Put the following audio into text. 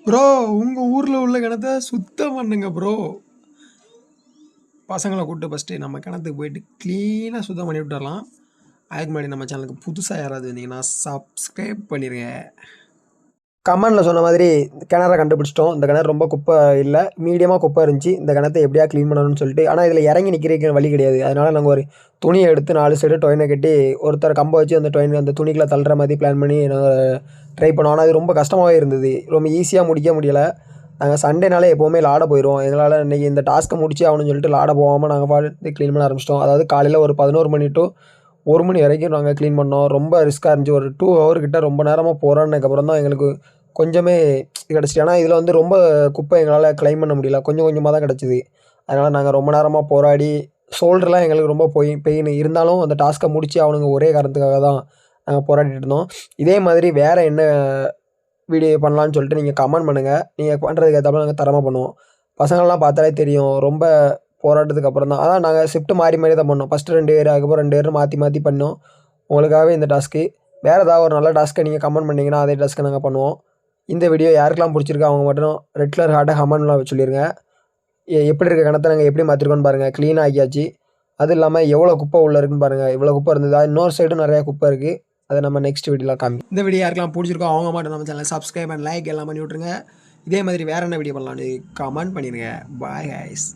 Bro உங்கள் ஊரில் உள்ள கிணத்த சுத்தம் பண்ணுங்க ப்ரோ. பசங்களை கூப்பிட்டு ஃபஸ்ட்டு நம்ம கிணத்துக்கு போயிட்டு க்ளீனாக சுத்தம் பண்ணி விட்டுறலாம். அதுக்கு முன்னாடி நம்ம சேனலுக்கு புதுசாக யாராவது வந்தீங்கன்னா சப்ஸ்கிரைப் பண்ணிடுங்க. கமெண்டில் சொன்ன மாதிரி கிணற கண்டுபிடிச்சிட்டோம். இந்த கிணறு ரொம்ப குப்பை இல்லை, மீடியமாக குப்பை இருந்துச்சு. இந்த கிணத்தை எப்படியா க்ளீன் பண்ணணும்னு சொல்லிட்டு, ஆனால் இதில் இறங்கி நிற்கிறதுக்கு வழி கிடையாது. அதனால் நாங்கள் ஒரு துணியை எடுத்து 4 சைடு டொயினை கட்டி ஒருத்தர் கம்பை வச்சு அந்த டொயின் அந்த துணிக்குள்ளே தள்ளுற மாதிரி பிளான் பண்ணி நாங்கள் ட்ரை பண்ணோம். ஆனால் அது ரொம்ப கஷ்டமாகவே இருந்தது, ரொம்ப ஈஸியாக முடிக்க முடியலை. நாங்கள் சண்டேனாலே எப்போவுமே லாட போயிடுவோம். எங்களால் இன்றைக்கி இந்த டாஸ்க்கை முடிச்சு ஆகணும்னு சொல்லிட்டு லாட போகாமல் நாங்கள் பாட்டு க்ளீன் பண்ண ஆரம்பிச்சிட்டோம். அதாவது காலையில் ஒரு 11 மணி டு 1 மணி வரைக்கும் நாங்கள் க்ளீன் பண்ணோம். ரொம்ப ரிஸ்க்காக இருந்துச்சு. ஒரு 2 ஹவர் கிட்ட ரொம்ப நேரமாக போராடினதுக்கப்புறம் தான் எங்களுக்கு கொஞ்சமே கிடச்சிச்சு. ஆனால் இதில் வந்து ரொம்ப குப்பை எங்களால் கிளைம் பண்ண முடியல, கொஞ்சம் கொஞ்சமாக தான் கிடச்சிது. அதனால் நாங்கள் ரொம்ப நேரமாக போராடி ஷோல்டர்லாம் எங்களுக்கு ரொம்ப பெயின் இருந்தாலும் அந்த டாஸ்க்கை முடிச்சு அவனுங்க ஒரே காரணத்துக்காக தான் நாங்கள் போராடிட்டு இருந்தோம். இதே மாதிரி வேறு என்ன வீடியோ பண்ணலான்னு சொல்லிட்டு நீங்கள் கமெண்ட் பண்ணுங்கள். நீங்கள் பண்ணுறதுக்கு ஏற்றாப்புல நாங்கள் தரமாக பண்ணுவோம். பசங்கள்லாம் பார்த்தாலே தெரியும், ரொம்ப போராட்டத்துக்கு அப்புறம் தான். அதான் நாங்கள் ஷிஃப்ட்டு மாறி மாறி தான் பண்ணோம். ஃபஸ்ட்டு 2 பேர், அதுக்கப்புறம் 2 பேர் மாற்றி மாற்றி பண்ணோம் உங்களுக்காகவே இந்த டாஸ்க்கு. வேறு ஏதாவது ஒரு நல்ல டாஸ்க்கை நீங்கள் கமெண்ட் பண்ணிங்கன்னா அதே டாஸ்க்கை நாங்கள் பண்ணுவோம். இந்த வீடியோ யாருக்கெல்லாம் பிடிச்சிருக்கோ அவங்க மட்டும் ரெட் கலர் ஹார்ட்டை கமெண்ட்லாம் சொல்லிடுங்க. எப்படி இருக்க கிணத்த நாங்கள் எப்படி மாற்றிருக்கோன்னு பாருங்கள். க்ளீனாக ஆக்கியாச்சு. அதுவும் இல்லாமல் எவ்வளோ குப்பை உள்ளே இருக்குன்னு பாருங்கள். இவ்வளோ குப்பை இருந்ததா, இன்னொரு சைடும் நிறையா குப்பை இருக்குது. அதை நம்ம நெக்ஸ்ட் வீடியோவில் காமி. இந்த வீடியோ யாருக்கெல்லாம் பிடிச்சிருக்கோ அவங்க மட்டும் நம்ம சேனலை சப்ஸ்கிரைப் அண்ட் லைக் எல்லாம் பண்ணி விட்ருங்க. இதே மாதிரி வேறு என்ன வீடியோ பண்ணலான்னு கமெண்ட் பண்ணிடுங்க. Bye guys.